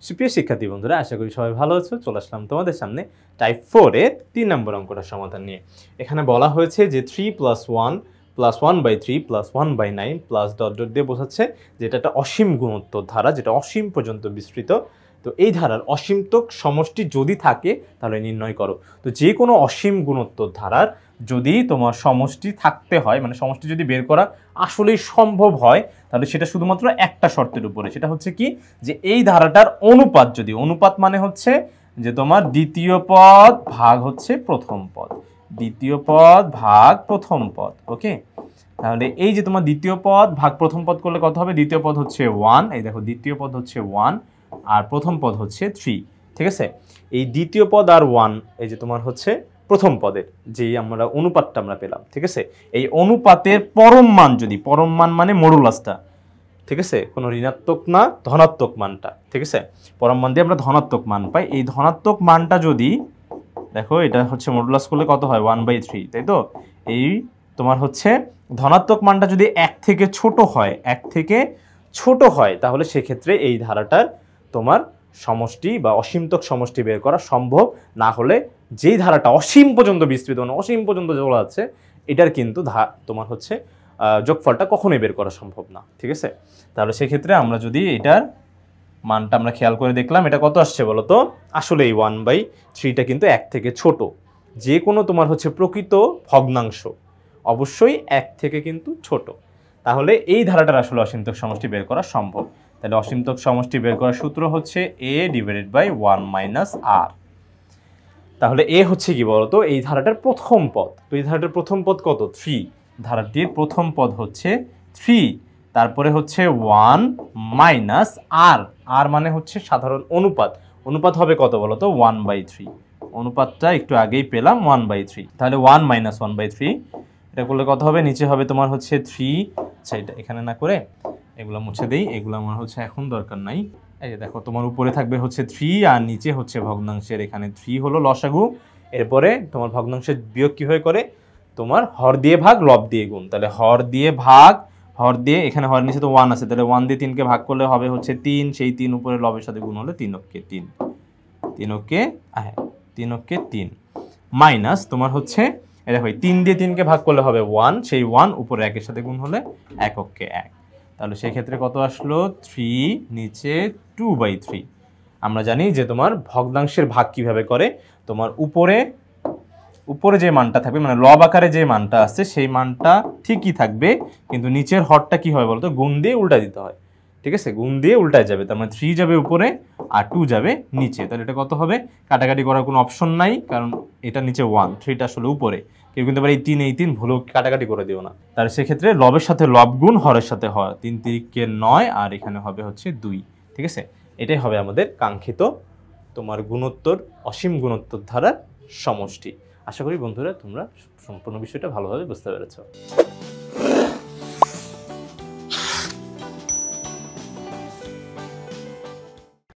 সুপ্রিয় শিক্ষার্থী বন্ধুরা, আশা করি সবাই ভালো আছো। চলে আসলাম তোমাদের সামনে টাইপ 4 এর 3 নম্বর অঙ্কটার সমাধান নিয়ে। এখানে বলা হয়েছে যে 3 + 1 + 1/3 + 1/9 প্লাস ডট ডট দিয়ে বোঝাচ্ছে যে এটা একটা অসীম গুণোত্তর ধারা, যেটা অসীম পর্যন্ত বিস্তৃত। তো এই ধারার অসীমতক সমষ্টি যদি থাকে তাহলে নির্ণয় করো। তো যে কোনো অসীম গুণোত্তর ধারার যদি তোমার সমষ্টি থাকতে হয়, মানে সমষ্টি যদি বের করা আসলেই সম্ভব হয়, তাহলে সেটা শুধুমাত্র একটা শর্তের উপরে। সেটা হচ্ছে কি, যে এই ধারাটার অনুপাত, যদি অনুপাত মানে হচ্ছে যে তোমার দ্বিতীয় পদ ভাগ হচ্ছে প্রথম পদ, দ্বিতীয় পদ ভাগ প্রথম পদ। ওকে, তাহলে এই যে তোমার দ্বিতীয় পদ ভাগ প্রথম পদ করলে কত হবে? দ্বিতীয় পদ হচ্ছে 1, এই দেখো দ্বিতীয় পদ হচ্ছে 1 আর প্রথম পদ হচ্ছে 3। ঠিক আছে, এই দ্বিতীয় পদ আর 1 এই যে তোমার হচ্ছে প্রথম পদের যে আমরা অনুপাতটা আমরা পেলাম। ঠিক আছে, এই অনুপাতের পরম মান, যদি পরম মান মানে মডুলাসটা, ঠিক আছে, কোনো ঋণাত্মক না ধনাত্মক মানটা, ঠিক আছে, পরম মান দিয়ে আমরা ধনাত্মক মান পাই। এই ধনাত্মক মানটা যদি দেখো, এটা হচ্ছে মডুলাস করলে কত হয়? 1/3, তাই তো? এই তোমার হচ্ছে ধনাত্মক মানটা যদি 1 থেকে ছোট হয়, 1 থেকে ছোট হয়, তাহলে সেক্ষেত্রে এই ধারাটার তোমার সমষ্টি বা অসীমতক সমষ্টি বের করা সম্ভব। না হলে যেই ধারাটা অসীম পর্যন্ত বিস্তৃত, মানে অসীম পর্যন্ত চলে যাচ্ছে, এটার কিন্তু তোমার হচ্ছে যোগফলটা কখনোই বের করা সম্ভব না। ঠিক আছে, তাহলে সেক্ষেত্রে আমরা যদি এটার মানটা আমরা খেয়াল করে দেখলাম, এটা কত আসছে বলো তো? আসলে এই 1/3টা কিন্তু 1 থেকে ছোট। যে কোনো তোমার হচ্ছে প্রকৃত ভগ্নাংশ অবশ্যই 1 থেকে কিন্তু ছোট, তাহলে এই ধারাটার আসলে অসীমতক সমষ্টি বের করা সম্ভব। তাহলে অসীমতক সমষ্টি বের করার সূত্র হচ্ছে a/1 - r। তাহলে এ হচ্ছে কি বলতো? এই ধারাটার প্রথম পদ। তো এই ধারাটার প্রথম পদ কত? 3। ধারাটির প্রথম পদ হচ্ছে 3, তারপরে হচ্ছে 1 - r। আর মানে হচ্ছে সাধারণ অনুপাত। অনুপাত হবে কত বলতো? 1/3। অনুপাতটা একটু আগেই পেলাম, 1/3। তাহলে 1 - 1/3 এটা করলে কত হবে? নিচে হবে তোমার হচ্ছে 3। আচ্ছা, এটা এখানে না করে এগুলো মুছে দেই, এগুলো আমার হচ্ছে এখন দরকার নাই। এই যে দেখো, তোমার উপরে থাকবে হচ্ছে 3 আর নিচে হচ্ছে ভগ্নাংশের, এখানে 3 হলো লসাগু। এরপরে তোমার ভগ্নাংশের বিয়োগ কিভাবে করে? তোমার হর দিয়ে ভাগ, লব দিয়ে গুণ। তাহলে হর দিয়ে ভাগ, হর দিয়ে, এখানে হর নিচে তো 1 আছে, তাহলে 1 দিয়ে 3কে ভাগ করলে হবে হচ্ছে 3, সেই 3 উপরে লবের সাথে গুণ হলে 3 অক্ষে 3, 3 অক্ষে 3 মাইনাস তোমার হচ্ছে দেখো 3 দিয়ে 3কে ভাগ করলে হবে 1, সেই 1 উপরে 1 এর সাথে গুণ হলে 1 অক্ষে 1। তাহলে সেই ক্ষেত্রে কত আসলো? 3, নিচে 2/3। আমরা জানি যে তোমার ভগ্নাংশের ভাগ কিভাবে করে, তোমার উপরে যে মানটা থাকবে, মানে লব আকারে যে মানটা আছে সেই মানটা ঠিকই থাকবে, কিন্তু নিচের হরটা কি হয় বলতো? গুণ দিয়ে উল্টা দিতে হয়। ঠিক আছে, গুণ দিয়ে উল্টায় যাবে, তার মানে 3 যাবে উপরে আর 2 যাবে নিচে। তাহলে এটা কত হবে? কাটাকাটি করার কোনো অপশন নাই, কারণ এটা নিচে 1, 3টা আসলে উপরে। কেউ কিন্তু আবার এই 3 ভুলেও কাটাকাটি করে দিও না। তাহলে সেক্ষেত্রে লবের সাথে লব গুণ, হরের সাথে হর, 3 × 3 = 9 আর এখানে হবে হচ্ছে 2। ঠিক আছে, এটাই হবে আমাদের কাঙ্ক্ষিত তোমার গুণোত্তর, অসীম গুণোত্তর ধারার সমষ্টি। আশা করি বন্ধুরা তোমরা সম্পূর্ণ বিষয়টা ভালোভাবে বুঝতে পেরেছো।